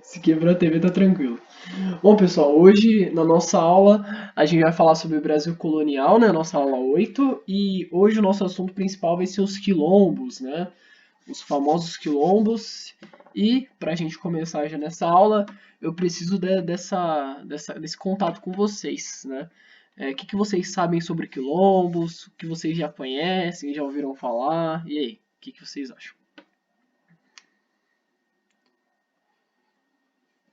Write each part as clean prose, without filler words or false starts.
Se quebrou a TV, tá tranquilo. Bom, pessoal, hoje na nossa aula a gente vai falar sobre o Brasil colonial, né? Nossa aula 8. E hoje o nosso assunto principal vai ser os quilombos, né? Os famosos quilombos. E para a gente começar já nessa aula, eu preciso desse contato com vocês, né? O que vocês sabem sobre quilombos? O que vocês já conhecem, já ouviram falar? E aí, o que vocês acham?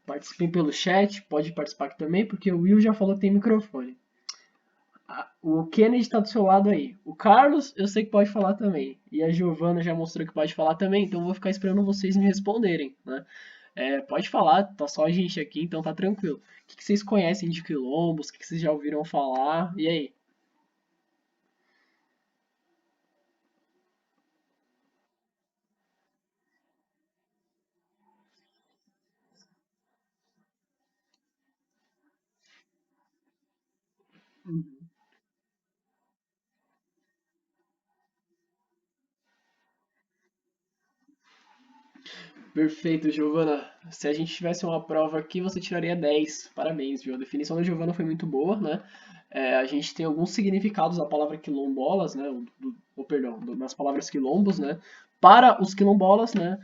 Participem pelo chat, pode participar aqui também, porque o Will já falou que tem microfone. O Kennedy está do seu lado aí. O Carlos, eu sei que pode falar também. E a Giovana já mostrou que pode falar também, então eu vou ficar esperando vocês me responderem, né? Pode falar, tá só a gente aqui, então tá tranquilo. O que vocês conhecem de quilombos? O que vocês já ouviram falar? E aí? Perfeito, Giovana. Se a gente tivesse uma prova aqui, você tiraria 10. Parabéns, viu? A definição da Giovana foi muito boa, né? A gente tem alguns significados da palavra quilombolas, né? Perdão, das palavras quilombos, né? Para os quilombolas, né?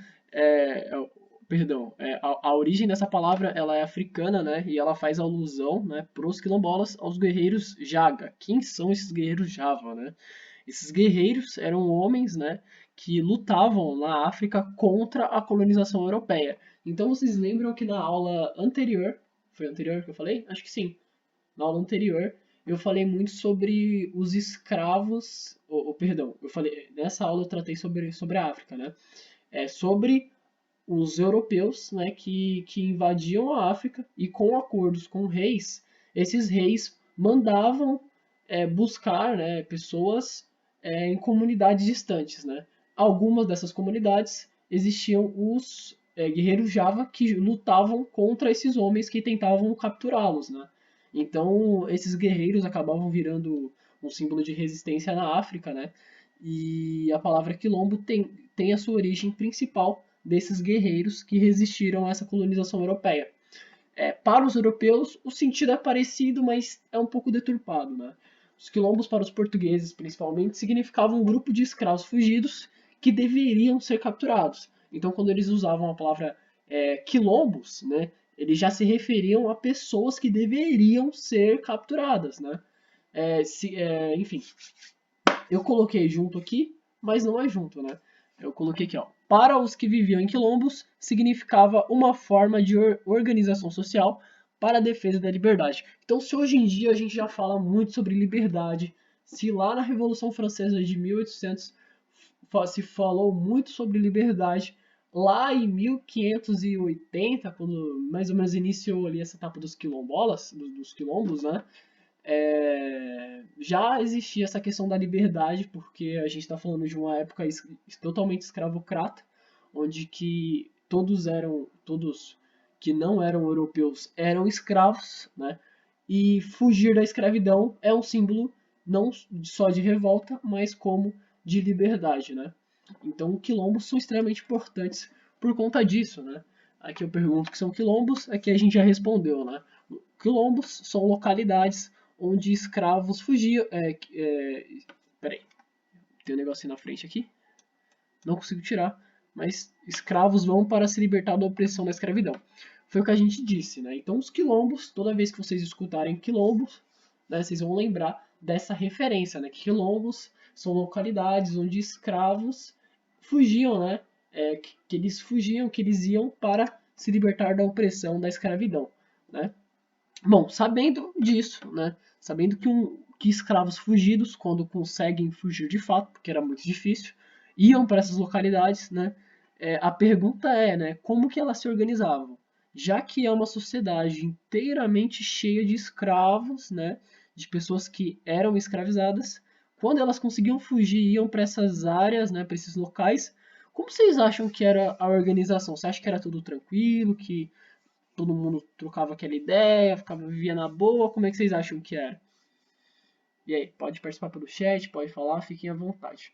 Perdão, a origem dessa palavra ela é africana, né? E ela faz alusão, né? Para os quilombolas, aos guerreiros Jaga. Quem são esses guerreiros Java, né? Esses guerreiros eram homens, né? Que lutavam na África contra a colonização europeia. Então vocês lembram que na aula anterior, foi anterior que eu falei? Acho que sim. Na aula anterior eu falei muito sobre os escravos, perdão, eu falei nessa aula eu tratei sobre a África, né? Sobre os europeus, né, que invadiam a África e com acordos com reis, esses reis mandavam buscar, né, pessoas em comunidades distantes, né. Algumas dessas comunidades existiam os guerreiros Java que lutavam contra esses homens que tentavam capturá-los, né. Então esses guerreiros acabavam virando um símbolo de resistência na África, né. E a palavra quilombo tem a sua origem principal desses guerreiros que resistiram a essa colonização europeia. Para os europeus, o sentido é parecido, mas é um pouco deturpado. Né? Os quilombos, para os portugueses principalmente, significavam um grupo de escravos fugidos que deveriam ser capturados. Então, quando eles usavam a palavra quilombos, né, eles já se referiam a pessoas que deveriam ser capturadas. Né? Enfim, eu coloquei junto aqui, mas não é junto, né? Eu coloquei aqui, ó. Para os que viviam em quilombos, significava uma forma de organização social para a defesa da liberdade. Então, se hoje em dia a gente já fala muito sobre liberdade, se lá na Revolução Francesa de 1800 se falou muito sobre liberdade, lá em 1580, quando mais ou menos iniciou ali essa etapa dos quilombolas, dos quilombos, né? Já existia essa questão da liberdade, porque a gente está falando de uma época totalmente escravocrata, onde que todos que não eram europeus eram escravos, né? E fugir da escravidão é um símbolo não só de revolta, mas como de liberdade, né? Então, quilombos são extremamente importantes por conta disso, né? Aqui eu pergunto o que são quilombos, aqui a gente já respondeu, né? Quilombos são localidades onde escravos fugiam. Peraí, tem um negocinho na frente aqui. Não consigo tirar. Mas escravos vão para se libertar da opressão da escravidão. Foi o que a gente disse, né? Então, os quilombos, toda vez que vocês escutarem quilombos, né, vocês vão lembrar dessa referência, né? Que quilombos são localidades onde escravos fugiam, né? Que eles fugiam, que eles iam para se libertar da opressão da escravidão, né? Bom, sabendo disso, né, sabendo que escravos fugidos, quando conseguem fugir de fato, porque era muito difícil, iam para essas localidades, né, a pergunta é, né, como que elas se organizavam? Já que é uma sociedade inteiramente cheia de escravos, né, de pessoas que eram escravizadas, quando elas conseguiam fugir e iam para essas áreas, né, para esses locais, como vocês acham que era a organização? Você acha que era tudo tranquilo, que todo mundo trocava aquela ideia, vivia na boa, como é que vocês acham que era? E aí, pode participar pelo chat, pode falar, fiquem à vontade.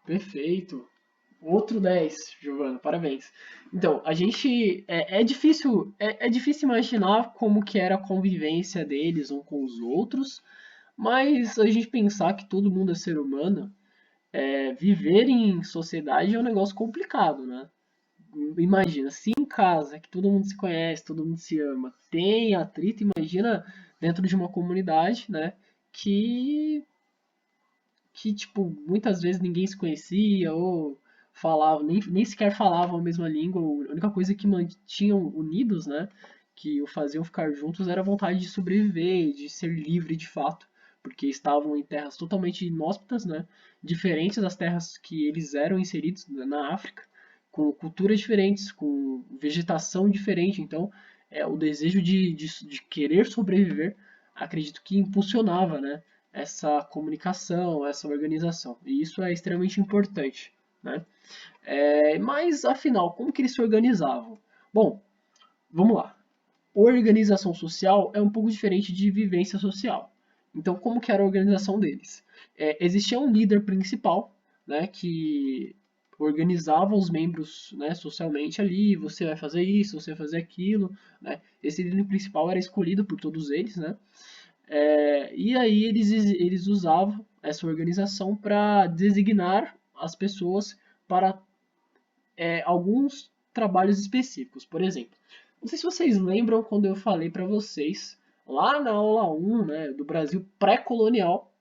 Perfeito. Outro 10, Giovana, parabéns. Então, a gente é difícil imaginar como que era a convivência deles uns com os outros, mas a gente pensar que todo mundo é ser humano, viver em sociedade é um negócio complicado, né? Imagina, se em casa, que todo mundo se conhece, todo mundo se ama, tem atrito, imagina dentro de uma comunidade, né? Que tipo, muitas vezes ninguém se conhecia ou falava, nem sequer falavam a mesma língua. A única coisa que mantinham unidos, né, que o faziam ficar juntos era a vontade de sobreviver, de ser livre de fato, porque estavam em terras totalmente inóspitas, né, diferentes das terras que eles eram inseridos na África, com culturas diferentes, com vegetação diferente. Então, o desejo de querer sobreviver, acredito que impulsionava, né, essa comunicação, essa organização. E isso é extremamente importante, né? Mas, afinal, como que eles se organizavam? Bom, vamos lá. Organização social é um pouco diferente de vivência social. Então, como que era a organização deles? Existia um líder principal, né, que organizava os membros, né, socialmente ali, você vai fazer isso, você vai fazer aquilo, né? Esse líder principal era escolhido por todos eles, né? E aí eles usavam essa organização para designar as pessoas para alguns trabalhos específicos. Por exemplo, não sei se vocês lembram quando eu falei para vocês, lá na aula 1, né, do Brasil pré-colonial,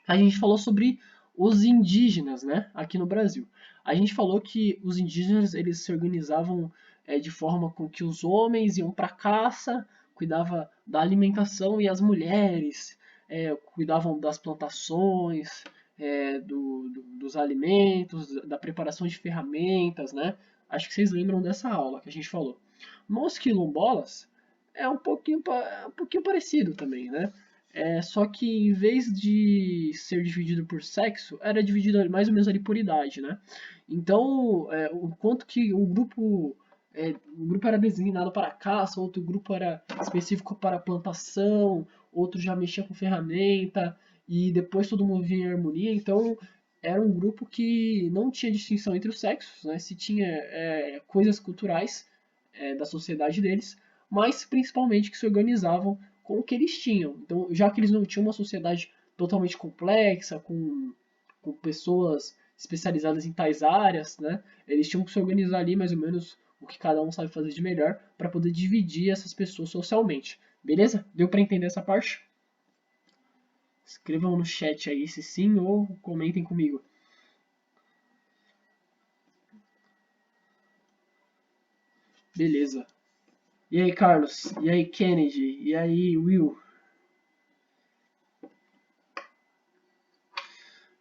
a gente falou sobre os indígenas, né, aqui no Brasil. A gente falou que os indígenas eles se organizavam de forma com que os homens iam para caça, cuidava da alimentação e as mulheres cuidavam das plantações, dos alimentos, da preparação de ferramentas, né? Acho que vocês lembram dessa aula que a gente falou. Nos quilombolas é um pouquinho parecido também, né? Só que em vez de ser dividido por sexo, era dividido mais ou menos ali por idade, né? Então, o quanto que um grupo era designado para caça, outro grupo era específico para plantação, outro já mexia com ferramenta, e depois todo mundo vinha em harmonia. Então, era um grupo que não tinha distinção entre os sexos, né? Se tinha coisas culturais da sociedade deles, mas principalmente que se organizavam com o que eles tinham. Então, já que eles não tinham uma sociedade totalmente complexa, com pessoas especializadas em tais áreas, né? Eles tinham que se organizar ali mais ou menos o que cada um sabe fazer de melhor para poder dividir essas pessoas socialmente. Beleza? Deu para entender essa parte? Escrevam no chat aí se sim ou comentem comigo. Beleza. E aí, Carlos? E aí, Kennedy? E aí, Will?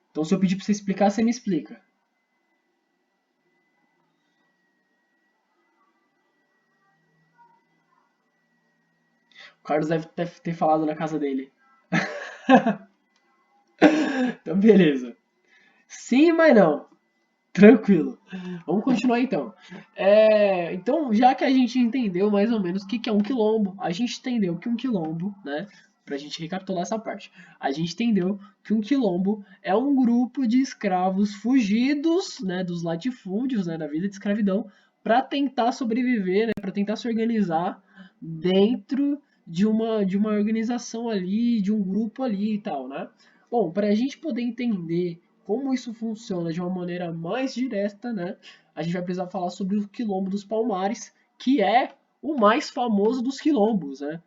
Então, se eu pedir pra você explicar, você me explica. O Carlos deve ter falado na casa dele. Então, beleza. Sim, mas não. Tranquilo. Vamos continuar então. Então, já que a gente entendeu mais ou menos o que é um quilombo, a gente entendeu que um quilombo, né? Pra gente recapitular essa parte, a gente entendeu que um quilombo é um grupo de escravos fugidos, né, dos latifúndios, né, da vida de escravidão, para tentar sobreviver, né, para tentar se organizar dentro de uma organização ali, de um grupo ali e tal, né? Bom, para a gente poder entender como isso funciona de uma maneira mais direta, né? A gente vai precisar falar sobre o Quilombo dos Palmares, que é o mais famoso dos quilombos, né?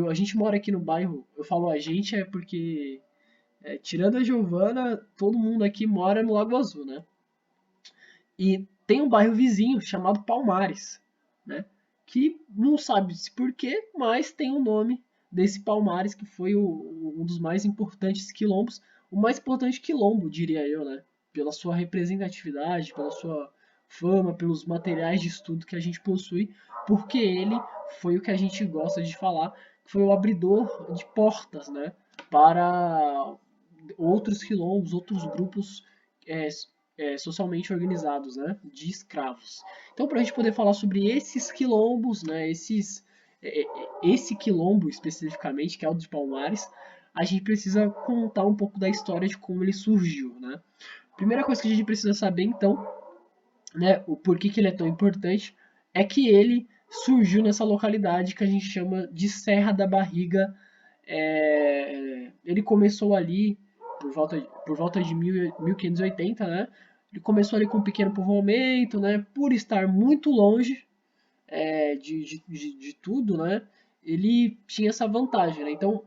A gente mora aqui no bairro, eu falo a gente é porque, tirando a Giovana, todo mundo aqui mora no Lago Azul, né? E tem um bairro vizinho chamado Palmares, né? Que não sabe se porquê, mas tem o nome desse Palmares, que foi um dos mais importantes quilombos, o mais importante quilombo, diria eu, né? Pela sua representatividade, pela sua fama, pelos materiais de estudo que a gente possui, porque ele foi o que a gente gosta de falar, que foi o abridor de portas, né? Para outros quilombos, outros grupos é, socialmente organizados, né, de escravos. Então, para a gente poder falar sobre esses quilombos, né, esse quilombo especificamente, que é o dos Palmares, a gente precisa contar um pouco da história de como ele surgiu, né? Primeira coisa que a gente precisa saber, então, né, o porquê que ele é tão importante, é que ele surgiu nessa localidade que a gente chama de Serra da Barriga. Ele começou ali por volta de 1580, né? Ele começou ali com um pequeno povoamento, né? Por estar muito longe de tudo, né? Ele tinha essa vantagem, né? Então,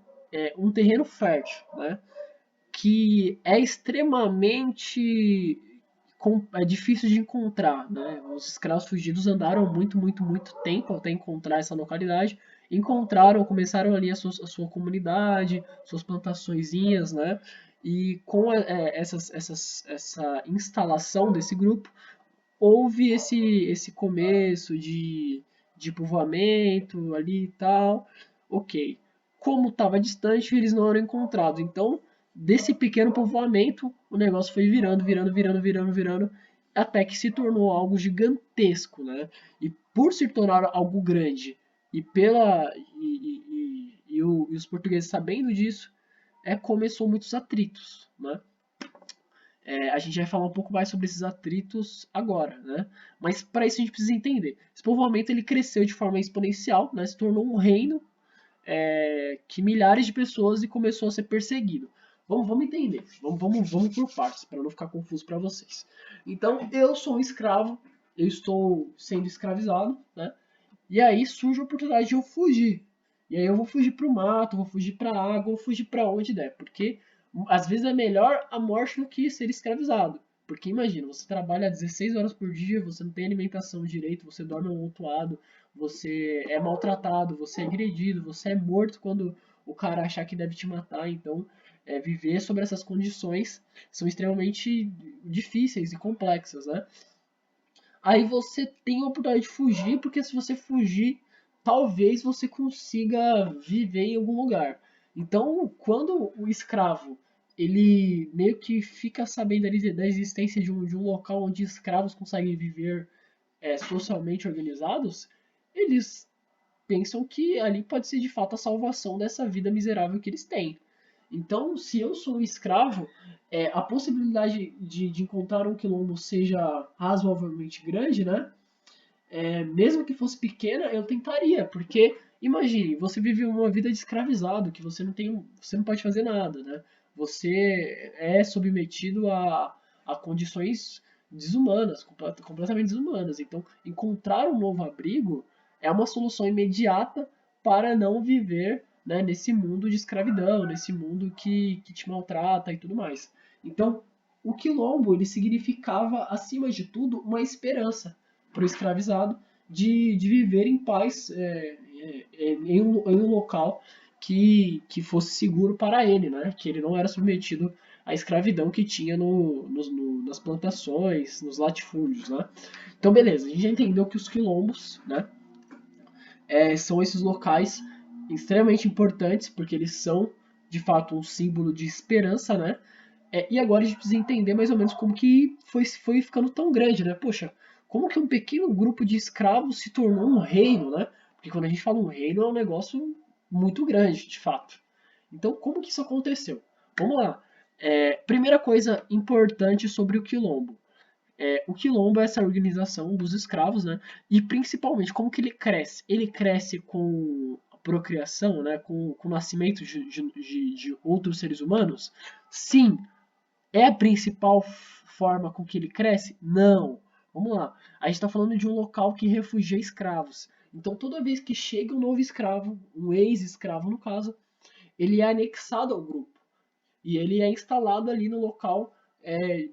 um terreno fértil, né? Que é extremamente difícil de encontrar, né? Os escravos fugidos andaram muito, muito, muito tempo até encontrar essa localidade. Encontraram, começaram ali a sua comunidade, suas plantaçõezinhas, né? E com essa instalação desse grupo, houve esse começo de povoamento ali e tal. Ok. Como estava distante, eles não eram encontrados. Então, desse pequeno povoamento, o negócio foi virando, virando, virando, virando, virando, até que se tornou algo gigantesco, né? E por se tornar algo grande e e os portugueses sabendo disso, começou muitos atritos, né? A gente vai falar um pouco mais sobre esses atritos agora, né? Mas para isso a gente precisa entender. Esse povoamento ele cresceu de forma exponencial, né? Se tornou um reino que milhares de pessoas e começou a ser perseguido. Vamos entender. Vamos por partes, para não ficar confuso para vocês. Então, eu sou um escravo, eu estou sendo escravizado, né? E aí surge a oportunidade de eu fugir. E aí eu vou fugir pro mato, vou fugir pra água, vou fugir pra onde der. Porque às vezes é melhor a morte do que ser escravizado. Porque imagina, você trabalha 16 horas por dia, você não tem alimentação direito, você dorme amontoado, você é maltratado, você é agredido, você é morto quando o cara achar que deve te matar. Então, viver sobre essas condições são extremamente difíceis e complexas, né? Aí você tem a oportunidade de fugir, porque se você fugir, talvez você consiga viver em algum lugar. Então, quando o escravo ele meio que fica sabendo ali da existência de um local onde escravos conseguem viver socialmente organizados, eles pensam que ali pode ser de fato a salvação dessa vida miserável que eles têm. Então, se eu sou um escravo, a possibilidade de encontrar um quilombo seja razoavelmente grande, né? Mesmo que fosse pequena, eu tentaria, porque imagine, você vive uma vida de escravizado, que você não pode fazer nada, né? Você é submetido a condições desumanas, completamente desumanas. Então, encontrar um novo abrigo é uma solução imediata para não viver, né, nesse mundo de escravidão, nesse mundo que te maltrata e tudo mais. Então, o quilombo ele significava, acima de tudo, uma esperança para o escravizado de viver em paz em um local que fosse seguro para ele, né? Que ele não era submetido à escravidão que tinha nas plantações, nos latifúndios, né? Então, beleza, a gente já entendeu que os quilombos, né, são esses locais extremamente importantes, porque eles são, de fato, um símbolo de esperança, né? E agora a gente precisa entender mais ou menos como que foi ficando tão grande, né? Poxa, como que um pequeno grupo de escravos se tornou um reino, né? Porque quando a gente fala um reino é um negócio muito grande, de fato. Então, como que isso aconteceu? Vamos lá. Primeira coisa importante sobre o quilombo. O quilombo é essa organização dos escravos, né? E principalmente, como que ele cresce? Ele cresce com a procriação, né? Com o nascimento de outros seres humanos? Sim, é a principal forma com que ele cresce? Não. Vamos lá. A gente está falando de um local que refugia escravos. Então, toda vez que chega um novo escravo, um ex-escravo no caso, ele é anexado ao grupo. E ele é instalado ali no local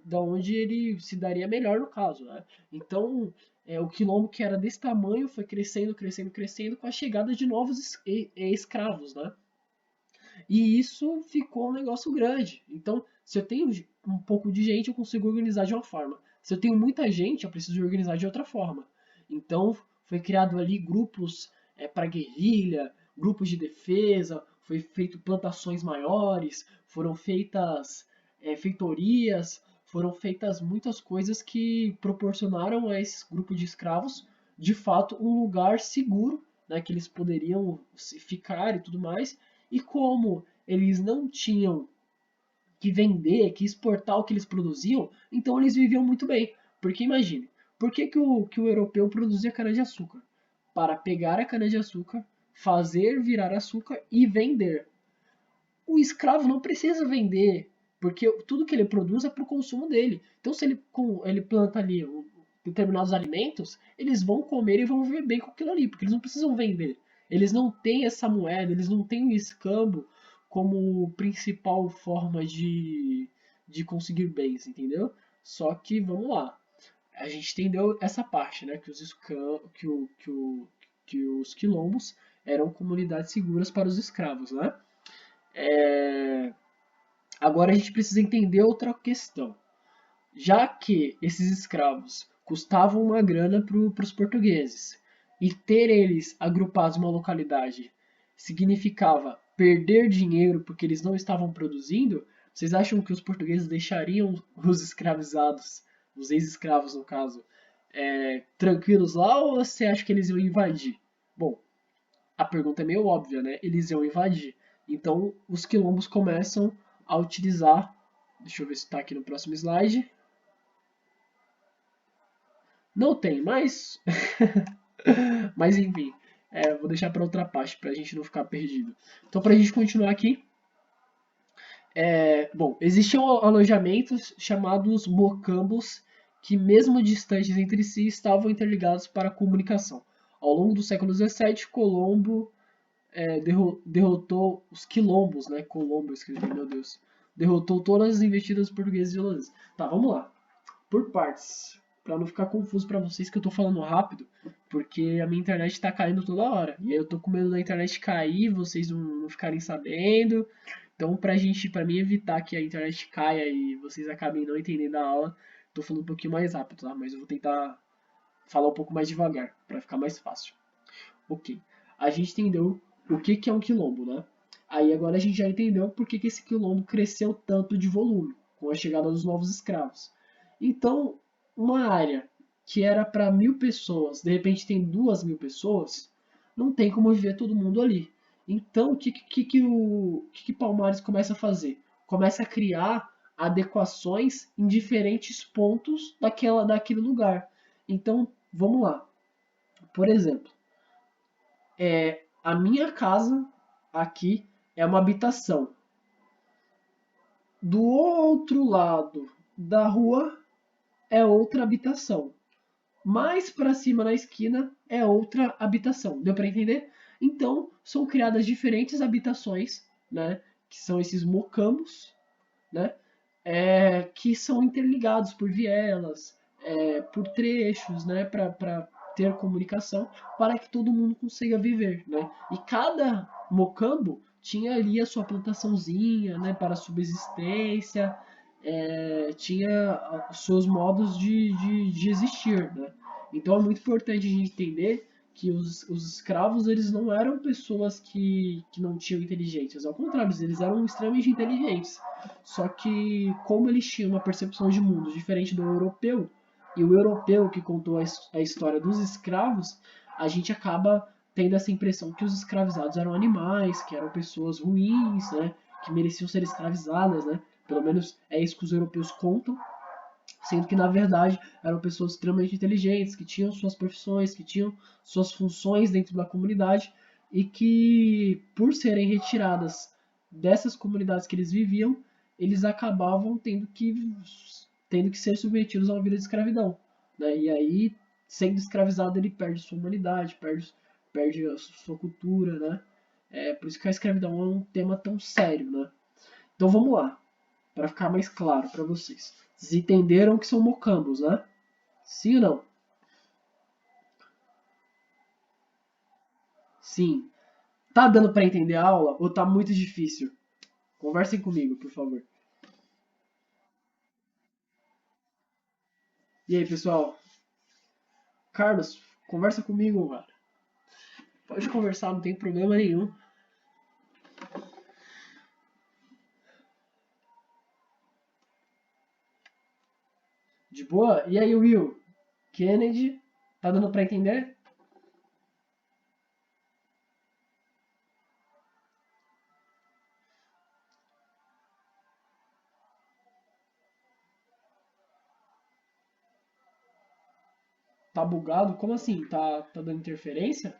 da onde ele se daria melhor no caso. Né? Então, o quilombo que era desse tamanho foi crescendo, crescendo, crescendo com a chegada de novos escravos. Né? E isso ficou um negócio grande. Então, se eu tenho um pouco de gente, eu consigo organizar de uma forma. Se eu tenho muita gente, eu preciso organizar de outra forma. Então, foi criado ali grupos para guerrilha, grupos de defesa, foi feito plantações maiores, foram feitas feitorias, foram feitas muitas coisas que proporcionaram a esse grupo de escravos, de fato, um lugar seguro, né, que eles poderiam ficar e tudo mais, e como eles não tinham que vender, que exportar o que eles produziam, então eles viviam muito bem. Porque imagine, por que o europeu produzia cana-de-açúcar? Para pegar a cana-de-açúcar, fazer virar açúcar e vender. O escravo não precisa vender, porque tudo que ele produz é para o consumo dele. Então, se ele planta ali determinados alimentos, eles vão comer e vão viver bem com aquilo ali, porque eles não precisam vender. Eles não têm essa moeda, eles não têm o escambo como principal forma de conseguir bens, entendeu? Só que, vamos lá, a gente entendeu essa parte, né? Que os quilombos eram comunidades seguras para os escravos, né? É, Agora a gente precisa entender outra questão. Já que esses escravos custavam uma grana para os portugueses e ter eles agrupados em uma localidade significava perder dinheiro porque eles não estavam produzindo, vocês acham que os portugueses deixariam os escravizados, os ex-escravos no caso, tranquilos lá ou você acha que eles iam invadir? Bom, a pergunta é meio óbvia, né? Eles iam invadir. Então, os quilombos começam a utilizar. Deixa eu ver se está aqui no próximo slide. Não tem, mas. Mas enfim, vou deixar para outra parte para a gente não ficar perdido. Então, para a gente continuar aqui. Bom, existiam alojamentos chamados mocambos que, mesmo distantes entre si, estavam interligados para a comunicação. Ao longo do século XVII, Colombo derrotou os quilombos, né? Colombo, eu escrevi, meu Deus. Derrotou todas as investidas portuguesas e holandesas. Tá, vamos lá. Por partes. Pra não ficar confuso pra vocês que eu tô falando rápido, porque a minha internet tá caindo toda hora. E aí eu tô com medo da internet cair, vocês não ficarem sabendo. Então, pra mim evitar que a internet caia e vocês acabem não entendendo a aula, tô falando um pouquinho mais rápido, tá? Mas eu vou tentar falar um pouco mais devagar, pra ficar mais fácil. Ok. A gente entendeu o que é um quilombo, né? Aí agora a gente já entendeu por que esse quilombo cresceu tanto de volume com a chegada dos novos escravos. Então, uma área que era para 1.000 pessoas, de repente tem 2.000 pessoas, não tem como viver todo mundo ali. Então, o que Palmares começa a fazer? Começa a criar adequações em diferentes pontos daquele lugar. Então, vamos lá. Por exemplo, a minha casa aqui é uma habitação. Do outro lado da rua é outra habitação. Mais para cima na esquina é outra habitação. Deu para entender? Então, são criadas diferentes habitações, né? Que são esses mocambos, né? Que são interligados por vielas, por trechos, né? Para ter comunicação, para que todo mundo consiga viver, né? E cada mocambo tinha ali a sua plantaçãozinha, né? Para subsistência, tinha os seus modos de existir, né? Então é muito importante a gente entender que os escravos eles não eram pessoas que não tinham inteligência, ao contrário, eles eram extremamente inteligentes. Só que como eles tinham uma percepção de mundo diferente do europeu, e o europeu que contou a história dos escravos, a gente acaba tendo essa impressão que os escravizados eram animais, que eram pessoas ruins, né, que mereciam ser escravizadas, né? Pelo menos é isso que os europeus contam, sendo que na verdade eram pessoas extremamente inteligentes, que tinham suas profissões, que tinham suas funções dentro da comunidade e que, por serem retiradas dessas comunidades que eles viviam, eles acabavam tendo que ser submetidos a uma vida de escravidão, né? E aí, sendo escravizado, ele perde sua humanidade, perde a sua cultura, né? Por isso que a escravidão é um tema tão sério, né? Então vamos lá, para ficar mais claro para vocês. Vocês entenderam que são mocambos, né? Sim ou não? Sim. Tá dando para entender a aula ou tá muito difícil? Conversem comigo, por favor. E aí, pessoal? Carlos, conversa comigo, cara. Pode conversar, não tem problema nenhum. De boa? E aí, Will? Kennedy? Tá dando para entender? Tá bugado? Como assim? Tá dando interferência?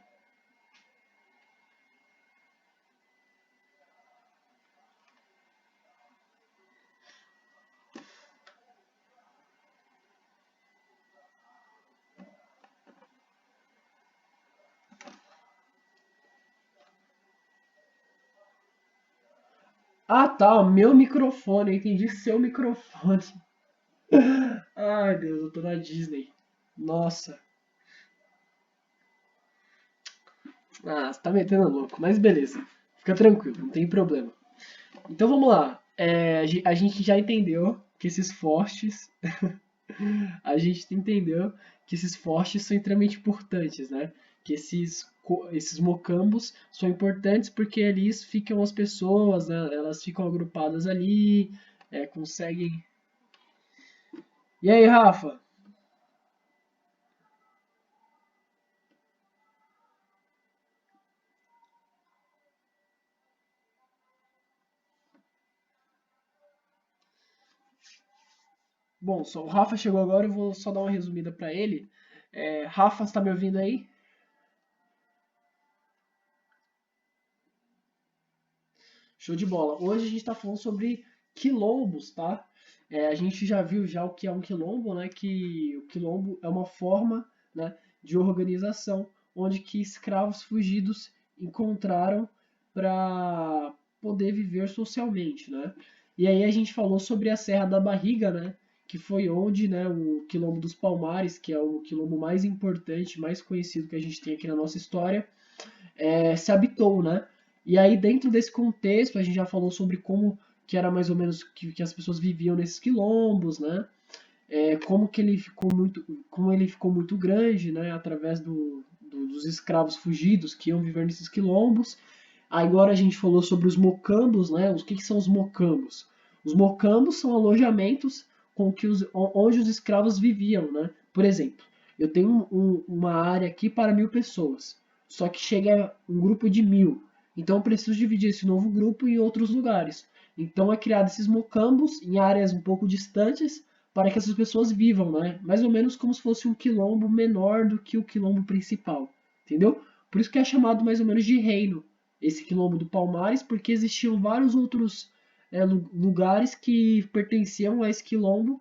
Ah, tá, meu microfone, eu entendi seu microfone. Ai, Deus, eu tô na Disney. Nossa. Ah, você tá metendo louco, mas beleza. Fica tranquilo, não tem problema. Então vamos lá. A gente já entendeu que esses fortes, a gente entendeu que esses fortes são extremamente importantes, né? Que esses mocambos são importantes porque ali ficam as pessoas, né? Elas ficam agrupadas ali, conseguem. E aí, Rafa? Bom, só, o Rafa chegou agora, eu vou só dar uma resumida para ele. Rafa, você tá me ouvindo aí? Show de bola. Hoje a gente está falando sobre quilombos, tá? A gente já viu já o que é um quilombo, né? Que o quilombo é uma forma, né, de organização onde que escravos fugidos encontraram para poder viver socialmente, né? E aí a gente falou sobre a Serra da Barriga, né? Que foi onde, né, o Quilombo dos Palmares, que é o quilombo mais importante, mais conhecido que a gente tem aqui na nossa história, se habitou, né? E aí, dentro desse contexto, a gente já falou sobre como que era mais ou menos que as pessoas viviam nesses quilombos, né? Como ele ficou muito grande, né? Através dos escravos fugidos que iam viver nesses quilombos. Agora a gente falou sobre os mocambos, né? Que são os mocambos? Os mocambos são alojamentos onde os escravos viviam, né? Por exemplo, eu tenho uma área aqui para 1.000 pessoas, só que chega um grupo de 1.000. Então eu preciso dividir esse novo grupo em outros lugares. Então é criado esses mocambos em áreas um pouco distantes para que essas pessoas vivam, né? Mais ou menos como se fosse um quilombo menor do que o quilombo principal, entendeu? Por isso que é chamado mais ou menos de reino esse quilombo do Palmares, porque existiam vários outros lugares que pertenciam a esse quilombo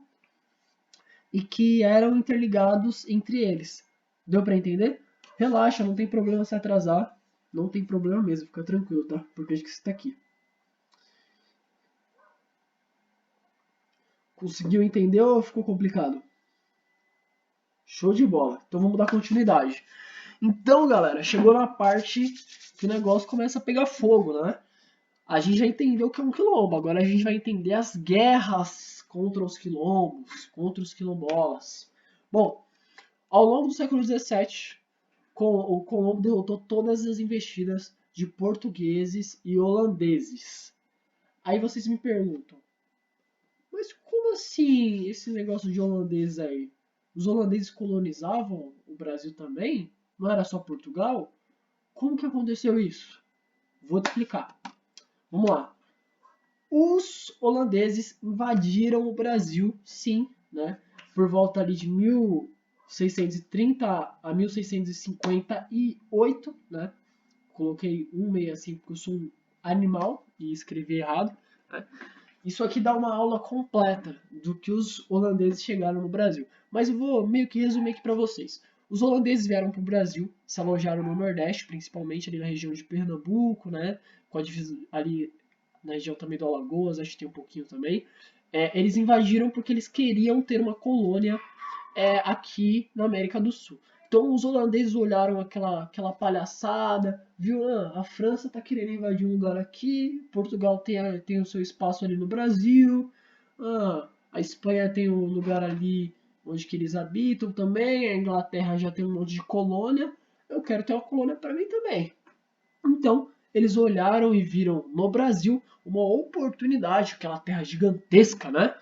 e que eram interligados entre eles. Deu para entender? Relaxa, não tem problema se atrasar, não tem problema mesmo, fica tranquilo, tá? Porque acho que você está aqui. Conseguiu entender ou ficou complicado? Show de bola. Então vamos dar continuidade. Então, galera, chegou na parte que o negócio começa a pegar fogo, né? A gente já entendeu o que é um quilombo, agora a gente vai entender as guerras contra os quilombos, contra os quilombolas. Bom, ao longo do século XVII, o Colombo derrotou todas as investidas de portugueses e holandeses. Aí vocês me perguntam, mas como assim esse negócio de holandeses aí? Os holandeses colonizavam o Brasil também? Não era só Portugal? Como que aconteceu isso? Vou te explicar. Vamos lá. Os holandeses invadiram o Brasil, sim, né? Por volta ali de 1630 a 1658, né? Coloquei 165 porque eu sou um animal e escrevi errado. Né? Isso aqui dá uma aula completa do que os holandeses chegaram no Brasil. Mas eu vou meio que resumir aqui para vocês. Os holandeses vieram para o Brasil, se alojaram no Nordeste, principalmente ali na região de Pernambuco, né? Com a divisa ali na região também do Alagoas, acho que tem um pouquinho também. Eles invadiram porque eles queriam ter uma colônia aqui na América do Sul. Então os holandeses olharam aquela palhaçada, viu, a França está querendo invadir um lugar aqui, Portugal tem o seu espaço ali no Brasil, a Espanha tem um lugar ali onde que eles habitam também, a Inglaterra já tem um monte de colônia, eu quero ter uma colônia para mim também. Então, eles olharam e viram no Brasil uma oportunidade, aquela terra gigantesca, né?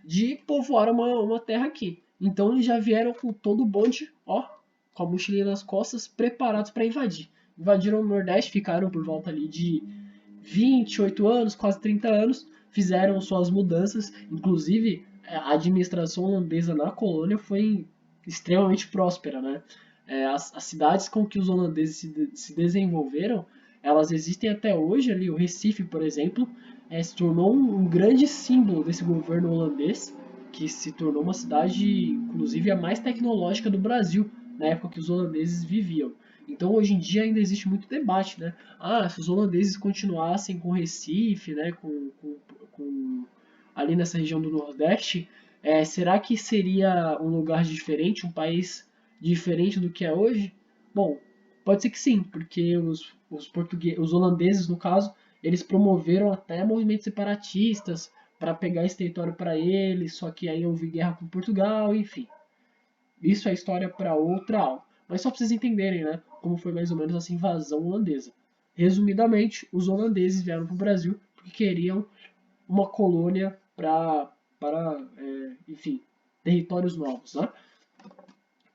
De povoar uma terra aqui. Então, eles já vieram com todo o bonde, ó, com a mochilinha nas costas, preparados para invadir. Invadiram o Nordeste, ficaram por volta ali de 28 anos, quase 30 anos, fizeram suas mudanças. Inclusive, a administração holandesa na colônia foi extremamente próspera, né? As cidades com que os holandeses se desenvolveram, elas existem até hoje ali. O Recife, por exemplo, se tornou um grande símbolo desse governo holandês, que se tornou uma cidade, inclusive, a mais tecnológica do Brasil, na época que os holandeses viviam. Então, hoje em dia, ainda existe muito debate, né? Ah, se os holandeses continuassem com Recife, né, com ali nessa região do Nordeste, será que seria um lugar diferente, um país diferente do que é hoje? Bom, pode ser que sim, porque os holandeses, no caso, eles promoveram até movimentos separatistas para pegar esse território para eles, só que aí houve guerra com Portugal, enfim. Isso é história para outra aula. Mas só para vocês entenderem, né, como foi mais ou menos essa invasão holandesa. Resumidamente, os holandeses vieram para o Brasil porque queriam uma colônia para enfim, territórios novos, né?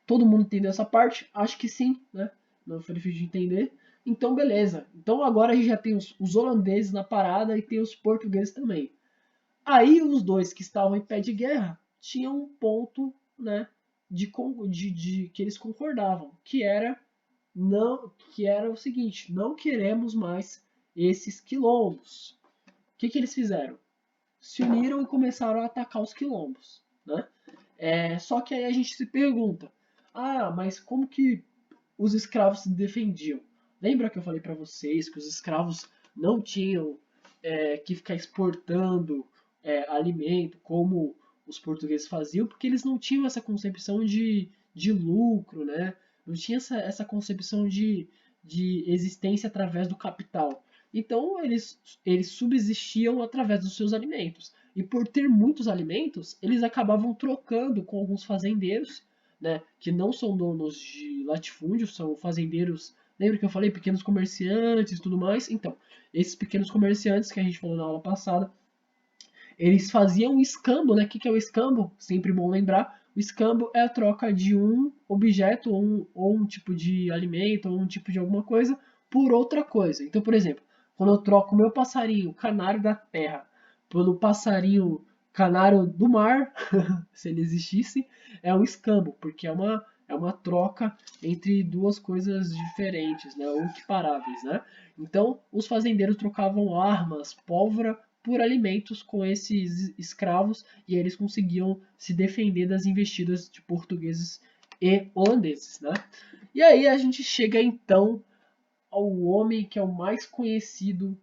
Todo mundo entendeu essa parte? Acho que sim, né? Não foi difícil de entender. Então, beleza. Então agora a gente já tem os holandeses na parada e tem os portugueses também. Aí os dois que estavam em pé de guerra tinham um ponto, né, de que eles concordavam, que era não, que era o seguinte: não queremos mais esses quilombos. O que eles fizeram? Se uniram e começaram a atacar os quilombos, né? Só que aí a gente se pergunta: ah, mas como que os escravos se defendiam? Lembra que eu falei para vocês que os escravos não tinham que ficar exportando alimento como os portugueses faziam, porque eles não tinham essa concepção de lucro, né? Não tinha essa concepção de existência através do capital. Então eles subsistiam através dos seus alimentos. E por ter muitos alimentos, eles acabavam trocando com alguns fazendeiros, né, que não são donos de latifúndio, são fazendeiros. Lembra que eu falei pequenos comerciantes e tudo mais? Então, esses pequenos comerciantes que a gente falou na aula passada, eles faziam um escambo, né? O que é o escambo? Sempre bom lembrar. O escambo é a troca de um objeto ou um tipo de alimento ou um tipo de alguma coisa por outra coisa. Então, por exemplo, quando eu troco o meu passarinho canário da terra pelo passarinho canário do mar, se ele existisse, é um escambo, porque é uma troca entre duas coisas diferentes, né, ou equiparáveis, né? Então, os fazendeiros trocavam armas, pólvora por alimentos com esses escravos e eles conseguiam se defender das investidas de portugueses e holandeses, né? E aí a gente chega então ao homem que é o mais conhecido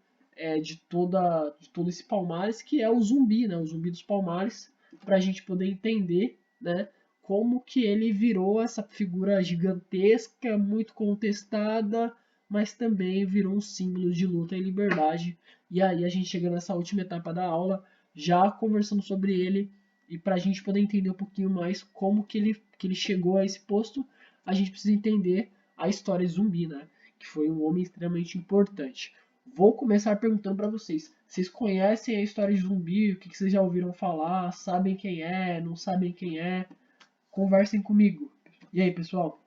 de todo esse Palmares, que é o Zumbi, né? O Zumbi dos Palmares, para a gente poder entender, né? Como que ele virou essa figura gigantesca, muito contestada, mas também virou um símbolo de luta e liberdade. E aí a gente chega nessa última etapa da aula, já conversando sobre ele, e para a gente poder entender um pouquinho mais como que ele chegou a esse posto, a gente precisa entender a história de Zumbi, né? Que foi um homem extremamente importante. Vou começar perguntando para vocês. Vocês conhecem a história de Zumbi? O que vocês já ouviram falar? Sabem quem é? Não sabem quem é? Conversem comigo. E aí, pessoal?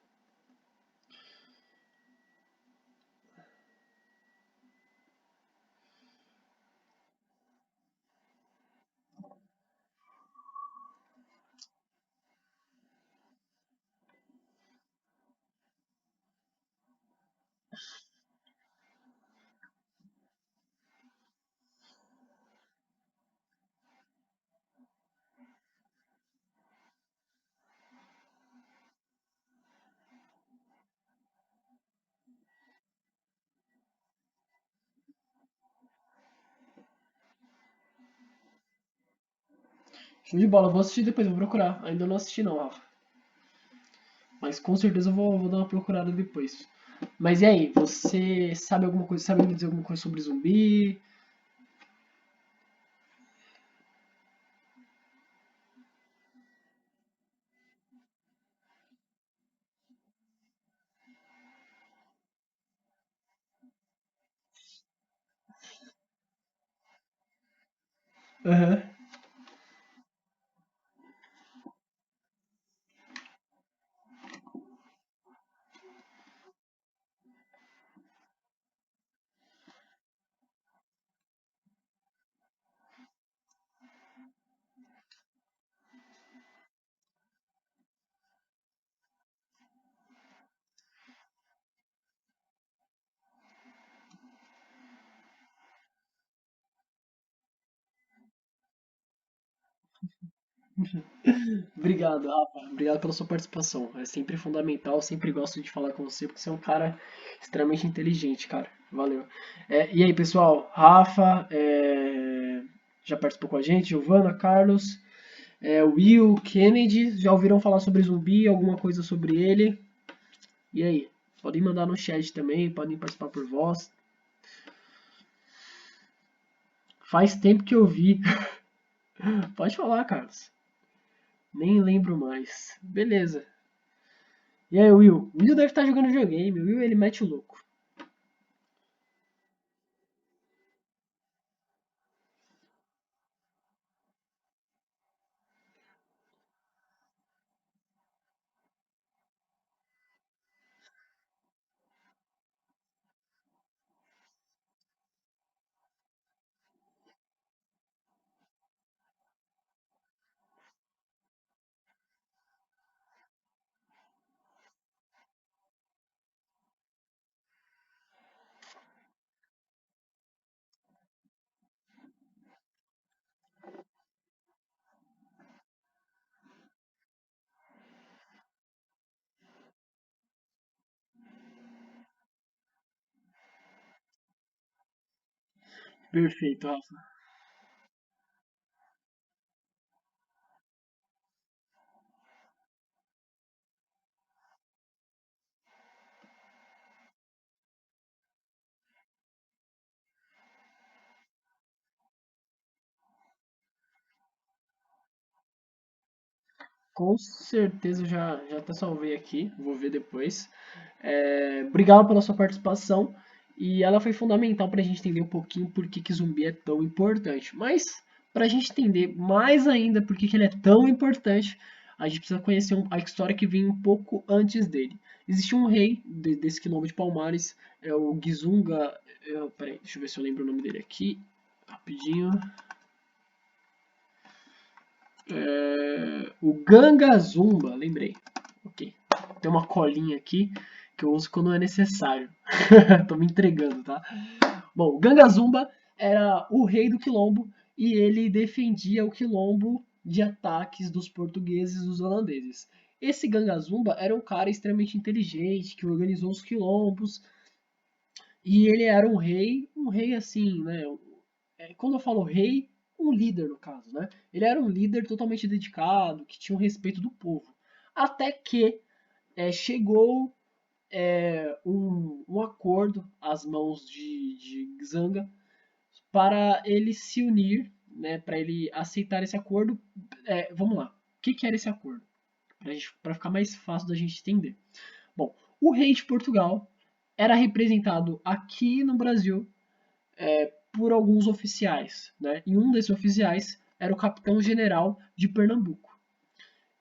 Show de bola. Vou assistir depois, vou procurar. Ainda não assisti não, Rafa. Mas com certeza eu vou dar uma procurada depois. Mas e aí, você sabe alguma coisa? Sabe me dizer alguma coisa sobre zumbi? Aham. Obrigado, Rafa. Obrigado pela sua participação. É sempre fundamental, eu sempre gosto de falar com você, porque você é um cara extremamente inteligente, cara. Valeu. E aí, pessoal? Rafa já participou com a gente, Giovana, Carlos, Will, Kennedy, já ouviram falar sobre zumbi, alguma coisa sobre ele? E aí? Podem mandar no chat também, podem participar por voz. Faz tempo que eu vi. Pode falar, Carlos. Nem lembro mais. Beleza. E aí, Will? O Will deve estar jogando videogame. O Will, ele mete o louco. Perfeito, Rafa. Com certeza já até salvei aqui, vou ver depois. Obrigado pela sua participação e ela foi fundamental para a gente entender um pouquinho por que zumbi é tão importante. Mas para a gente entender mais ainda por que ele é tão importante, a gente precisa conhecer a história que vem um pouco antes dele. Existia um rei desse quilombo de Palmares, é o Gizunga. Peraí, deixa eu ver se eu lembro o nome dele aqui, rapidinho. O Ganga Zumba, lembrei. Ok. Tem uma colinha aqui que eu uso quando é necessário. Tô me entregando, tá? Bom, o Ganga Zumba era o rei do quilombo e ele defendia o quilombo de ataques dos portugueses e dos holandeses. Esse Ganga Zumba era um cara extremamente inteligente que organizou os quilombos e ele era um rei assim, né? Quando eu falo rei, um líder no caso, né? Ele era um líder totalmente dedicado, que tinha o respeito do povo. Até que chegou um acordo às mãos de Xanga para ele se unir, né? Para ele aceitar esse acordo. Vamos lá. O que era esse acordo? Para ficar mais fácil da gente entender. Bom, o rei de Portugal era representado aqui no Brasil por alguns oficiais, né? E um desses oficiais era o capitão-general de Pernambuco.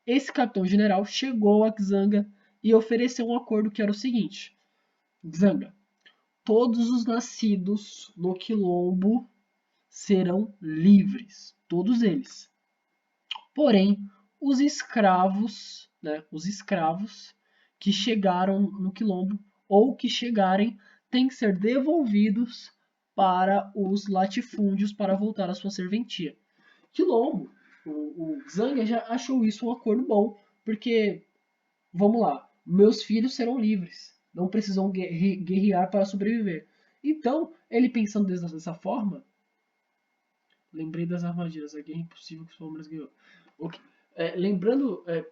Esse capitão-general chegou a Xanga e ofereceu um acordo que era o seguinte: Xanga, todos os nascidos no quilombo serão livres, todos eles. Porém, os escravos que chegaram no quilombo ou que chegarem têm que ser devolvidos para os latifúndios para voltar à sua serventia. Quilombo, o Zanga já achou isso um acordo bom, porque, vamos lá, meus filhos serão livres, não precisam guerrear para sobreviver. Então, ele pensando dessa forma, lembrei das armadilhas, a guerra impossível que os Palmeiras ganhou. Okay.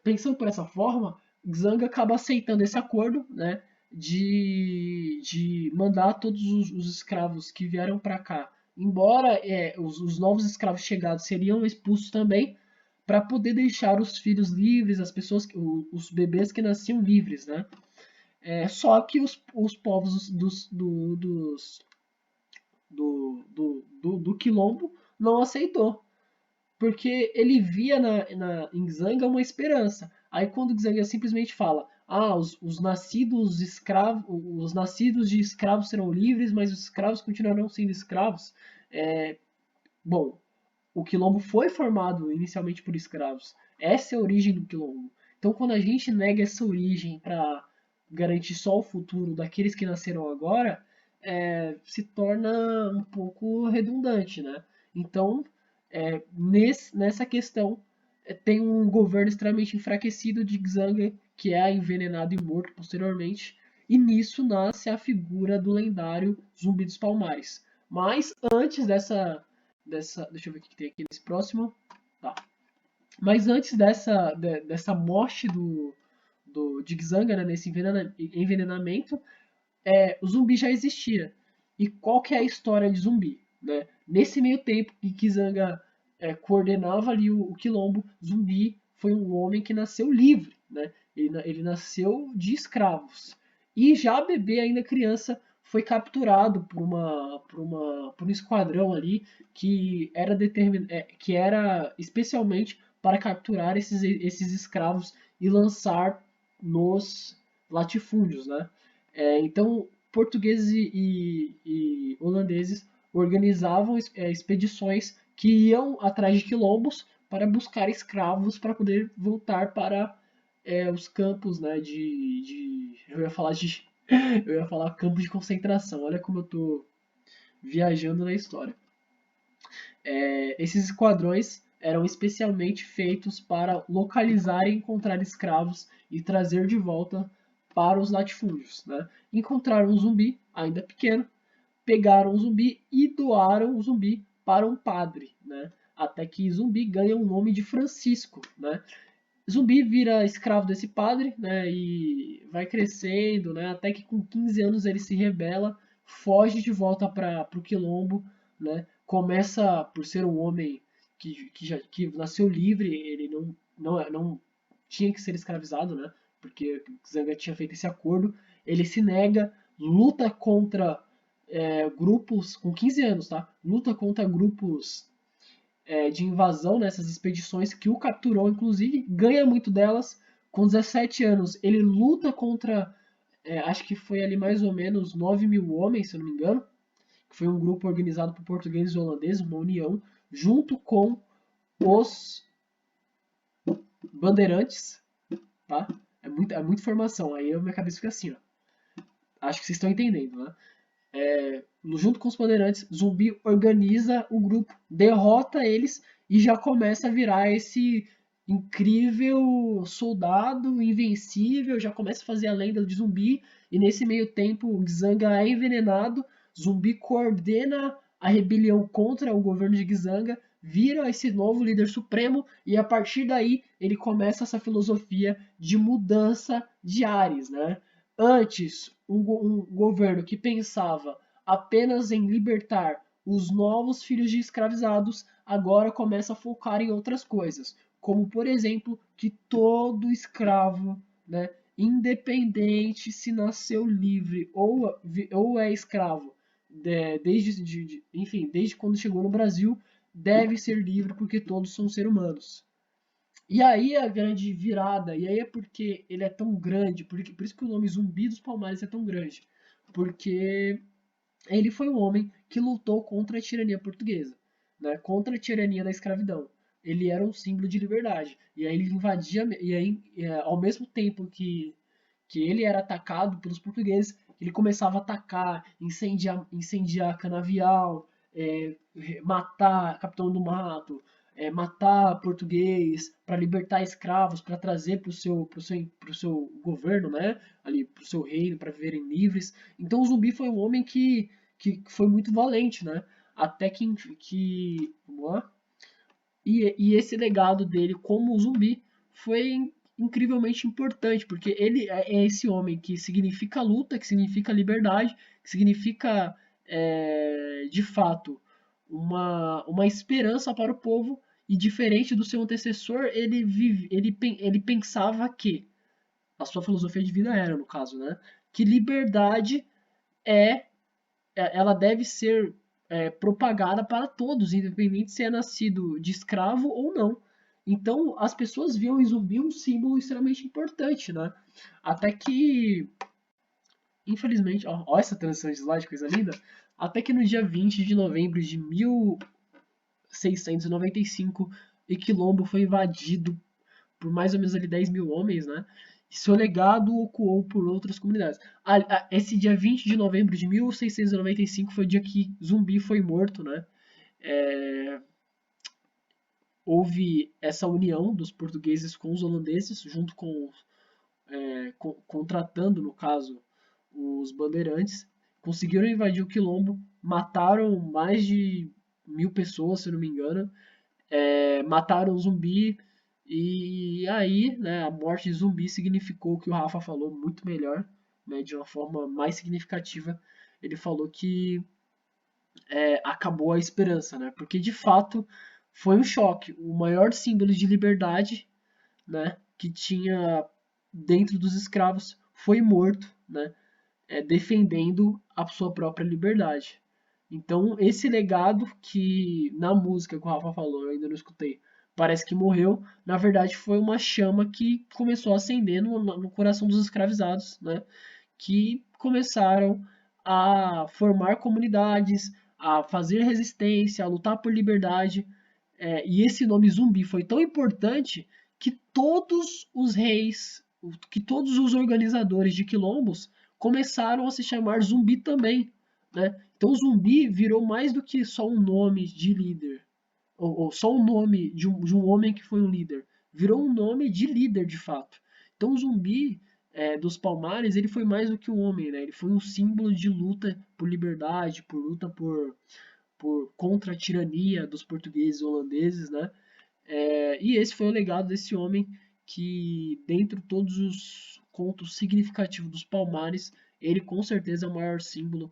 Pensando por essa forma, Zanga acaba aceitando esse acordo, né, de mandar todos os escravos que vieram para cá, embora os novos escravos chegados seriam expulsos também, para poder deixar os filhos livres, as pessoas, os bebês que nasciam livres, né? Só que os povos do quilombo não aceitou, porque ele via em Xanga uma esperança. Aí quando Xanga simplesmente fala, os nascidos de escravos serão livres, mas os escravos continuarão sendo escravos. É, bom, o quilombo foi formado inicialmente por escravos. Essa é a origem do quilombo. Então quando a gente nega essa origem para garantir só o futuro daqueles que nasceram agora, se torna um pouco redundante, né? Então, nessa questão, tem um governo extremamente enfraquecido de Xanga, que é envenenado e morto posteriormente, e nisso nasce a figura do lendário Zumbi dos Palmares. Mas antes dessa deixa eu ver o que tem aqui nesse próximo. Tá. Mas antes dessa morte de Xanga, né, nesse envenenamento, o zumbi já existia. E qual que é a história de zumbi? Né? Nesse meio tempo que Kizanga coordenava ali o quilombo, Zumbi foi um homem que nasceu livre. Né? Ele nasceu de escravos. E já bebê, ainda criança, foi capturado por um esquadrão ali que era especialmente para capturar esses escravos e lançar nos latifúndios, né? Então, portugueses e holandeses organizavam expedições que iam atrás de quilombos para buscar escravos para poder voltar para os campos, né, eu ia falar eu ia falar campos de concentração. Olha como eu tô viajando na história. Esses esquadrões eram especialmente feitos para localizar e encontrar escravos e trazer de volta para os latifúndios. Né? Encontraram um zumbi, ainda pequeno, pegaram o zumbi e doaram o zumbi para um padre. Né? Até que Zumbi ganha o nome de Francisco. Né? Zumbi vira escravo desse padre, né, e vai crescendo, né, até que com 15 anos ele se rebela, foge de volta para o quilombo, né, começa por ser um homem que nasceu livre, ele não tinha que ser escravizado, né, porque Zanga tinha feito esse acordo, ele se nega, luta contra grupos, com 15 anos, tá, luta contra grupos de invasão nessas expedições que o capturou, inclusive, ganha muito delas. Com 17 anos, ele luta contra, acho que foi ali mais ou menos 9 mil homens, se eu não me engano, que foi um grupo organizado por portugueses e holandeses, uma união, junto com os bandeirantes, tá? É muita informação, aí a minha cabeça fica assim, ó. Acho que vocês estão entendendo, né? Junto com os bandeirantes, Zumbi organiza o grupo, derrota eles e já começa a virar esse incrível soldado invencível, já começa a fazer a lenda de Zumbi, e nesse meio tempo o Xanga é envenenado, Zumbi coordena a rebelião contra o governo de Xanga, vira esse novo líder supremo, e a partir daí ele começa essa filosofia de mudança de ares, né? Antes, um governo que pensava apenas em libertar os novos filhos de escravizados agora começa a focar em outras coisas, como por exemplo que todo escravo, né, independente se nasceu livre ou é escravo, desde quando chegou no Brasil, deve ser livre porque todos são seres humanos. E aí a grande virada, e aí é porque ele é tão grande, por isso que o nome Zumbi dos Palmares é tão grande. Porque ele foi um homem que lutou contra a tirania portuguesa, né? Contra a tirania da escravidão. Ele era um símbolo de liberdade. E aí ele invadia, e aí, ao mesmo tempo que ele era atacado pelos portugueses, ele começava a atacar, incendiar canavial, matar capitão do mato, matar português para libertar escravos, para trazer para o seu governo, né? Ali para o seu reino, para viverem livres. Então o Zumbi foi um homem que foi muito valente, né? Até vamos lá, e esse legado dele como zumbi foi incrivelmente importante, porque ele é esse homem que significa luta, que significa liberdade, que significa, de fato, uma esperança para o povo, e diferente do seu antecessor, ele pensava que, a sua filosofia de vida era, no caso, né, que liberdade é ela deve ser propagada para todos, independente se é nascido de escravo ou não. Então, as pessoas viam em Zumbi um símbolo extremamente importante, né? Até que, infelizmente, ó essa transição de slide, coisa linda. Até que no dia 20 de novembro de 1695, Quilombo foi invadido por mais ou menos ali 10 mil homens, né? E seu legado ocoou por outras comunidades. Esse dia 20 de novembro de 1695 foi o dia que Zumbi foi morto, né? É, houve essa união dos portugueses com os holandeses, junto com, contratando, no caso, os bandeirantes, conseguiram invadir o Quilombo, mataram mais de 1.000 pessoas, se não me engano, mataram o zumbi, e aí, né, a morte de zumbi significou o que o Rafa falou muito melhor, né, de uma forma mais significativa. Ele falou que acabou a esperança, né? Porque de fato foi um choque. O maior símbolo de liberdade, né, que tinha dentro dos escravos foi morto, né, defendendo a sua própria liberdade. Então esse legado que na música que o Rafa falou, eu ainda não escutei, parece que morreu, na verdade foi uma chama que começou a acender no coração dos escravizados, né? Que começaram a formar comunidades, a fazer resistência, a lutar por liberdade. E esse nome zumbi foi tão importante que todos os reis, que todos os organizadores de quilombos começaram a se chamar zumbi também. Né? Então zumbi virou mais do que só um nome de líder, ou só um nome de um homem que foi um líder. Virou um nome de líder de fato. Então o zumbi dos Palmares ele foi mais do que um homem, né? Ele foi um símbolo de luta por liberdade, por luta contra a tirania dos portugueses e holandeses, né? E esse foi o legado desse homem que, dentre todos os contos significativos dos Palmares, ele com certeza é o maior símbolo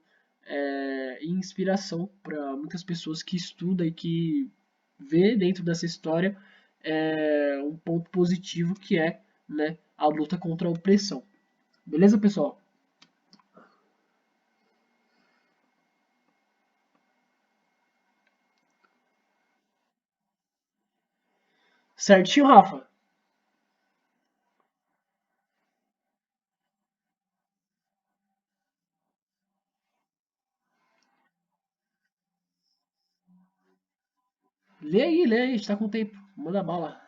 e inspiração para muitas pessoas que estudam e que vê dentro dessa história um ponto positivo que é, né, a luta contra a opressão. Beleza, pessoal? Certinho, Rafa? Lê aí, a gente tá com tempo. Manda bala.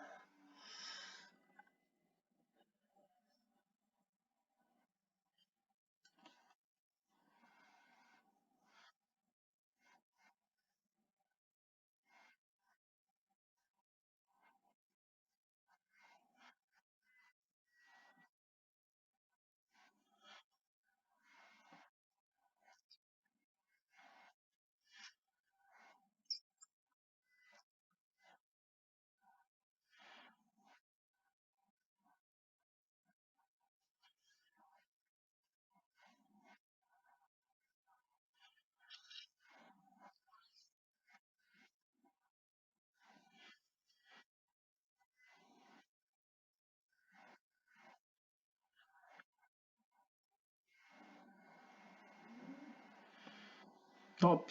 Top.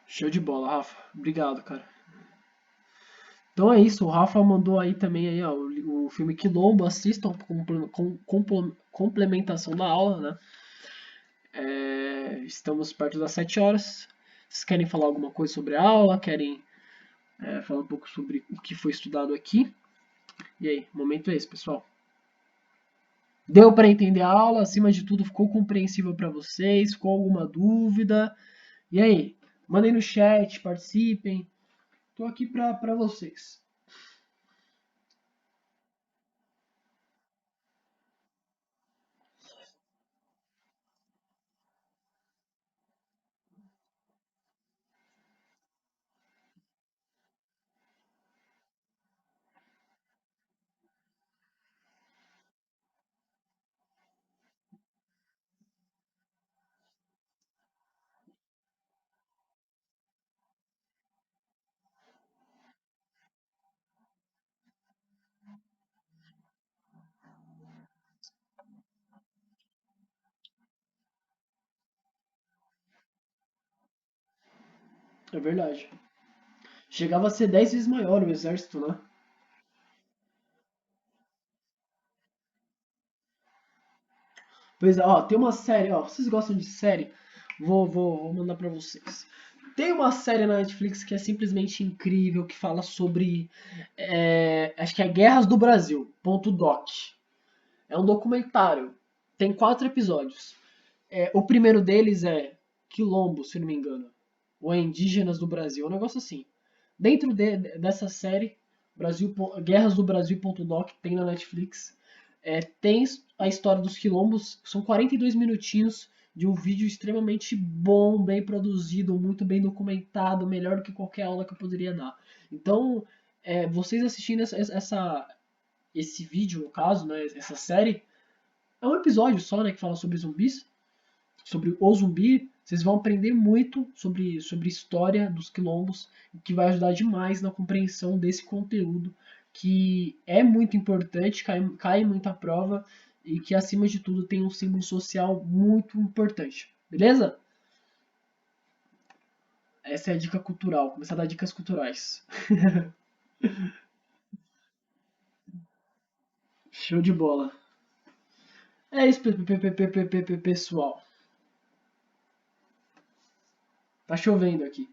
Show de bola, Rafa. Obrigado, cara. Então é isso, o Rafa mandou aí também aí, ó, o filme Quilombo, assistam com complementação da aula, né? Estamos perto das 7 horas. Vocês querem falar alguma coisa sobre a aula? Querem falar um pouco sobre o que foi estudado aqui? E aí, o momento é esse, pessoal. Deu para entender a aula? Acima de tudo, ficou compreensível para vocês? Ficou alguma dúvida? E aí, mandem no chat, participem. Estou aqui para vocês. É verdade. Chegava a ser 10 vezes maior o exército, né? Pois é, ó, tem uma série, ó, vocês gostam de série? Vou mandar pra vocês. Tem uma série na Netflix que é simplesmente incrível, que fala sobre, acho que é Guerras do Brasil, ponto doc. É um documentário, tem 4 episódios. O primeiro deles é Quilombo, se não me engano. ou é Indígenas do Brasil, é um negócio assim. Dentro dessa série, Brasil, Guerras do Brasil.doc, tem na Netflix, tem a história dos quilombos, são 42 minutinhos de um vídeo extremamente bom, bem produzido, muito bem documentado, melhor do que qualquer aula que eu poderia dar. Então, vocês assistindo esse vídeo, no caso, né, essa série, é um episódio só, né, que fala sobre zumbis, sobre o zumbi, vocês vão aprender muito sobre história dos quilombos, que vai ajudar demais na compreensão desse conteúdo, que é muito importante, cai muito à prova, e que, acima de tudo, tem um símbolo social muito importante. Beleza? Essa é a dica cultural. Começar a dar dicas culturais. Show de bola. É isso, pessoal. Tá chovendo aqui.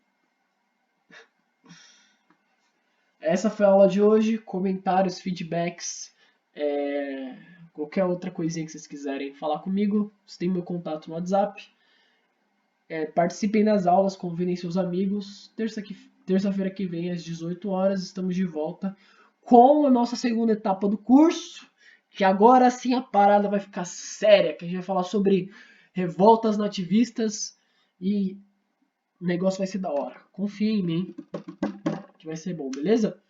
Essa foi a aula de hoje. Comentários, feedbacks, é, qualquer outra coisinha que vocês quiserem falar comigo, vocês têm meu contato no WhatsApp. Participem das aulas, convidem seus amigos. Terça-feira que vem, às 18 horas, estamos de volta com a nossa segunda etapa do curso, que agora sim a parada vai ficar séria, que a gente vai falar sobre revoltas nativistas e o negócio vai ser da hora. Confia em mim, que vai ser bom, beleza?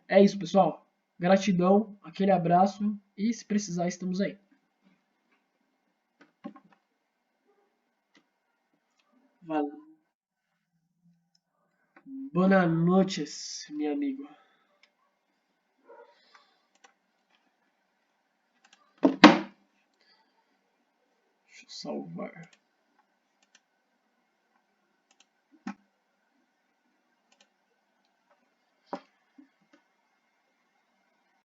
É isso, pessoal. Gratidão, aquele abraço e se precisar, estamos aí. Valeu. Boa noite, meu amigo. Deixa eu salvar.